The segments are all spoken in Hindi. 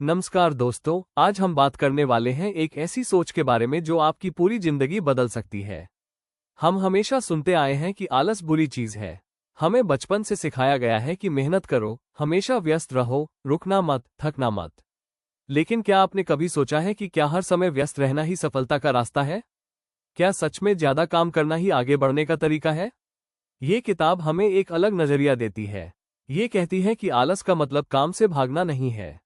नमस्कार दोस्तों, आज हम बात करने वाले हैं एक ऐसी सोच के बारे में जो आपकी पूरी जिंदगी बदल सकती है। हम हमेशा सुनते आए हैं कि आलस बुरी चीज है। हमें बचपन से सिखाया गया है कि मेहनत करो, हमेशा व्यस्त रहो, रुकना मत, थकना मत। लेकिन क्या आपने कभी सोचा है कि क्या हर समय व्यस्त रहना ही सफलता का रास्ता है? क्या सच में ज्यादा काम करना ही आगे बढ़ने का तरीका है? ये किताब हमें एक अलग नजरिया देती है। ये कहती है कि आलस का मतलब काम से भागना नहीं है।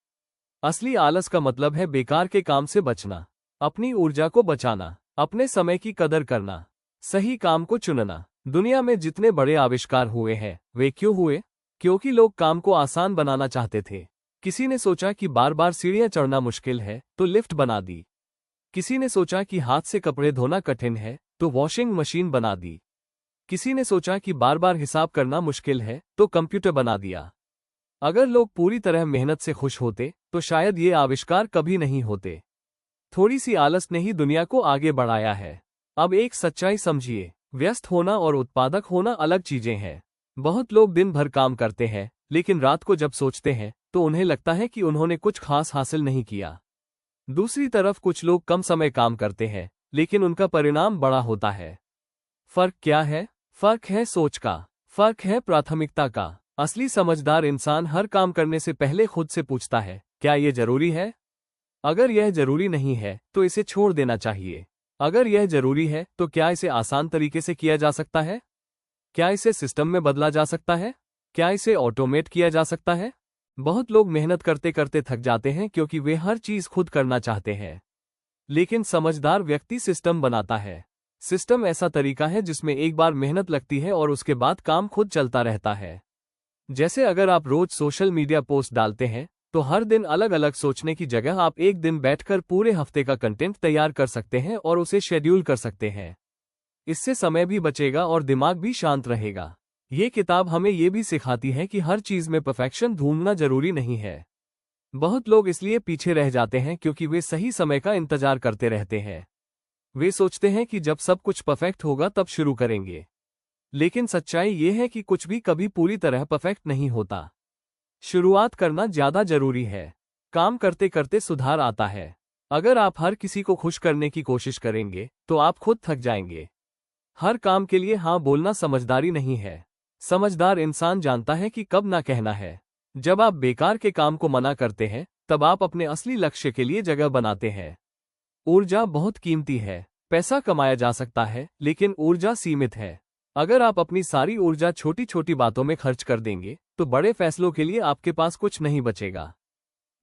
असली आलस का मतलब है बेकार के काम से बचना, अपनी ऊर्जा को बचाना, अपने समय की कदर करना, सही काम को चुनना। दुनिया में जितने बड़े आविष्कार हुए हैं वे क्यों हुए? क्योंकि लोग काम को आसान बनाना चाहते थे। किसी ने सोचा कि बार बार सीढ़ियां चढ़ना मुश्किल है तो लिफ्ट बना दी। किसी ने सोचा कि हाथ से कपड़े धोना कठिन है तो वॉशिंग मशीन बना दी। किसी ने सोचा कि बार बार हिसाब करना मुश्किल है तो कंप्यूटर बना दिया। अगर लोग पूरी तरह मेहनत से खुश होते तो शायद ये आविष्कार कभी नहीं होते। थोड़ी सी आलस ने ही दुनिया को आगे बढ़ाया है। अब एक सच्चाई समझिए, व्यस्त होना और उत्पादक होना अलग चीजें हैं। बहुत लोग दिन भर काम करते हैं, लेकिन रात को जब सोचते हैं तो उन्हें लगता है कि उन्होंने कुछ खास हासिल नहीं किया। दूसरी तरफ कुछ लोग कम समय काम करते हैं, लेकिन उनका परिणाम बड़ा होता है। फर्क क्या है? फर्क है सोच का, फर्क है प्राथमिकता का। असली समझदार इंसान हर काम करने से पहले खुद से पूछता है, क्या यह जरूरी है? अगर यह जरूरी नहीं है तो इसे छोड़ देना चाहिए। अगर यह जरूरी है तो क्या इसे आसान तरीके से किया जा सकता है? क्या इसे सिस्टम में बदला जा सकता है? क्या इसे ऑटोमेट किया जा सकता है? बहुत लोग मेहनत करते करते थक जाते हैं क्योंकि वे हर चीज खुद करना चाहते हैं। लेकिन समझदार व्यक्ति सिस्टम बनाता है। सिस्टम ऐसा तरीका है जिसमें एक बार मेहनत लगती है और उसके बाद काम खुद चलता रहता है। जैसे अगर आप रोज सोशल मीडिया पोस्ट डालते हैं तो हर दिन अलग अलग सोचने की जगह आप एक दिन बैठकर पूरे हफ्ते का कंटेंट तैयार कर सकते हैं और उसे शेड्यूल कर सकते हैं। इससे समय भी बचेगा और दिमाग भी शांत रहेगा। ये किताब हमें ये भी सिखाती है कि हर चीज में परफेक्शन ढूंढना जरूरी नहीं है। बहुत लोग इसलिए पीछे रह जाते हैं क्योंकि वे सही समय का इंतजार करते रहते हैं। वे सोचते हैं कि जब सब कुछ परफेक्ट होगा तब शुरू करेंगे। लेकिन सच्चाई ये है कि कुछ भी कभी पूरी तरह परफेक्ट नहीं होता। शुरुआत करना ज्यादा जरूरी है। काम करते करते सुधार आता है। अगर आप हर किसी को खुश करने की कोशिश करेंगे तो आप खुद थक जाएंगे। हर काम के लिए हाँ बोलना समझदारी नहीं है। समझदार इंसान जानता है कि कब ना कहना है। जब आप बेकार के काम को मना करते हैं तब आप अपने असली लक्ष्य के लिए जगह बनाते हैं। ऊर्जा बहुत कीमती है। पैसा कमाया जा सकता है, लेकिन ऊर्जा सीमित है। अगर आप अपनी सारी ऊर्जा छोटी छोटी बातों में खर्च कर देंगे तो बड़े फैसलों के लिए आपके पास कुछ नहीं बचेगा।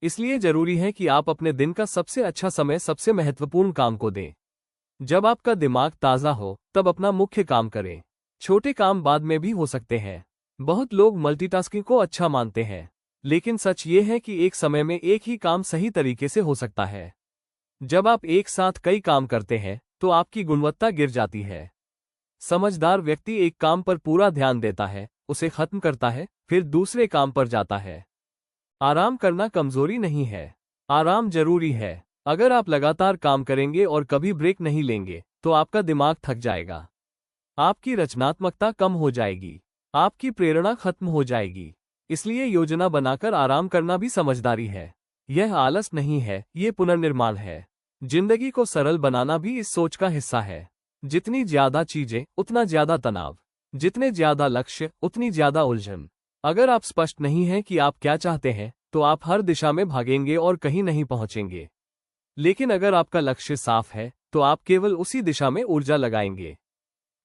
इसलिए जरूरी है कि आप अपने दिन का सबसे अच्छा समय सबसे महत्वपूर्ण काम को दें। जब आपका दिमाग ताज़ा हो तब अपना मुख्य काम करें। छोटे काम बाद में भी हो सकते हैं। बहुत लोग मल्टीटास्किंग को अच्छा मानते हैं, लेकिन सच ये है कि एक समय में एक ही काम सही तरीके से हो सकता है। जब आप एक साथ कई काम करते हैं तो आपकी गुणवत्ता गिर जाती है। समझदार व्यक्ति एक काम पर पूरा ध्यान देता है, उसे खत्म करता है, फिर दूसरे काम पर जाता है। आराम करना कमजोरी नहीं है, आराम जरूरी है। अगर आप लगातार काम करेंगे और कभी ब्रेक नहीं लेंगे तो आपका दिमाग थक जाएगा। आपकी रचनात्मकता कम हो जाएगी, आपकी प्रेरणा खत्म हो जाएगी। इसलिए योजना बनाकर आराम करना भी समझदारी है। यह आलस नहीं है, ये पुनर्निर्माण है। जिंदगी को सरल बनाना भी इस सोच का हिस्सा है। जितनी ज्यादा चीजें उतना ज्यादा तनाव, जितने ज्यादा लक्ष्य उतनी ज्यादा उलझन। अगर आप स्पष्ट नहीं हैं कि आप क्या चाहते हैं तो आप हर दिशा में भागेंगे और कहीं नहीं पहुंचेंगे। लेकिन अगर आपका लक्ष्य साफ है तो आप केवल उसी दिशा में ऊर्जा लगाएंगे।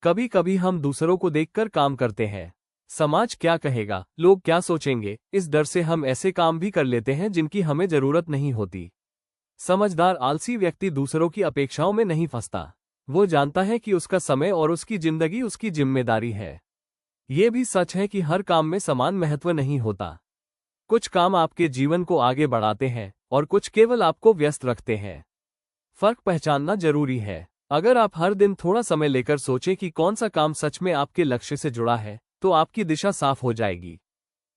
कभी कभी हम दूसरों को देखकर काम करते हैं। समाज क्या कहेगा, लोग क्या सोचेंगे, इस डर से हम ऐसे काम भी कर लेते हैं जिनकी हमें जरूरत नहीं होती। समझदार आलसी व्यक्ति दूसरों की अपेक्षाओं में नहीं फंसता। वो जानता है कि उसका समय और उसकी जिंदगी उसकी जिम्मेदारी है। ये भी सच है कि हर काम में समान महत्व नहीं होता। कुछ काम आपके जीवन को आगे बढ़ाते हैं और कुछ केवल आपको व्यस्त रखते हैं। फर्क पहचानना जरूरी है। अगर आप हर दिन थोड़ा समय लेकर सोचें कि कौन सा काम सच में आपके लक्ष्य से जुड़ा है तो आपकी दिशा साफ हो जाएगी।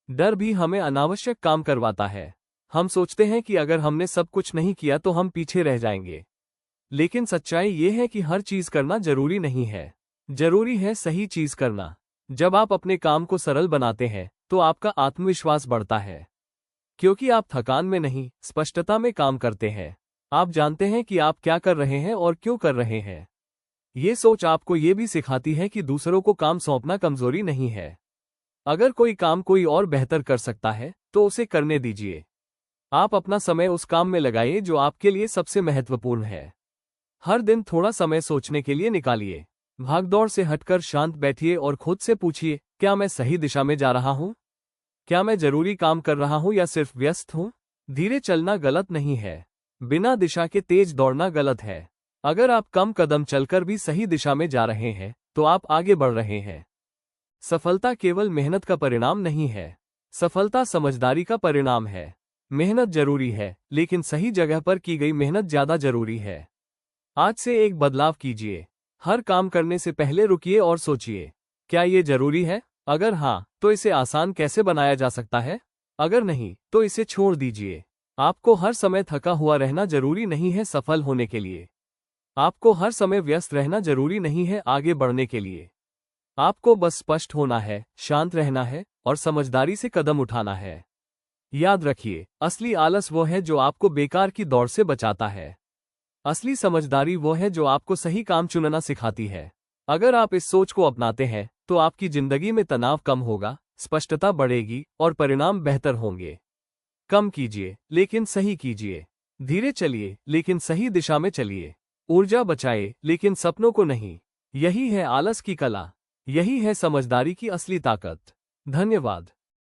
डर भी हमें अनावश्यक काम करवाता है। हम सोचते हैं कि अगर हमने सब कुछ नहीं किया तो हम पीछे रह जाएंगे। लेकिन सच्चाई ये है कि हर चीज करना जरूरी नहीं है। जरूरी है सही चीज करना। जब आप अपने काम को सरल बनाते हैं तो आपका आत्मविश्वास बढ़ता है। क्योंकि आप थकान में नहीं, स्पष्टता में काम करते हैं। आप जानते हैं कि आप क्या कर रहे हैं और क्यों कर रहे हैं। ये सोच आपको ये भी सिखाती है कि दूसरों को काम सौंपना कमजोरी नहीं है। अगर कोई काम कोई और बेहतर कर सकता है तो उसे करने दीजिए। आप अपना समय उस काम में लगाइए जो आपके लिए सबसे महत्वपूर्ण है। हर दिन थोड़ा समय सोचने के लिए निकालिए। भागदौड़ से हटकर शांत बैठिए और खुद से पूछिए, क्या मैं सही दिशा में जा रहा हूं? क्या मैं जरूरी काम कर रहा हूं या सिर्फ व्यस्त हूं? धीरे चलना गलत नहीं है। बिना दिशा के तेज दौड़ना गलत है। अगर आप कम कदम चलकर भी सही दिशा में जा रहे हैं तो आप आगे बढ़ रहे हैं। सफलता केवल मेहनत का परिणाम नहीं है। सफलता समझदारी का परिणाम है। मेहनत जरूरी है, लेकिन सही जगह पर की गई मेहनत ज्यादा जरूरी है। आज से एक बदलाव कीजिए। हर काम करने से पहले रुकिए और सोचिए, क्या ये जरूरी है? अगर हाँ, तो इसे आसान कैसे बनाया जा सकता है? अगर नहीं, तो इसे छोड़ दीजिए। आपको हर समय थका हुआ रहना जरूरी नहीं है सफल होने के लिए। आपको हर समय व्यस्त रहना जरूरी नहीं है आगे बढ़ने के लिए। आपको बस स्पष्ट होना है, शांत रहना है और समझदारी से कदम उठाना है। याद रखिए, असली आलस वो है जो आपको बेकार की दौड़ से बचाता है। असली समझदारी वो है जो आपको सही काम चुनना सिखाती है। अगर आप इस सोच को अपनाते हैं तो आपकी जिंदगी में तनाव कम होगा, स्पष्टता बढ़ेगी और परिणाम बेहतर होंगे। कम कीजिए, लेकिन सही कीजिए। धीरे चलिए, लेकिन सही दिशा में चलिए। ऊर्जा बचाए, लेकिन सपनों को नहीं। यही है आलस की कला। यही है समझदारी की असली ताकत। धन्यवाद।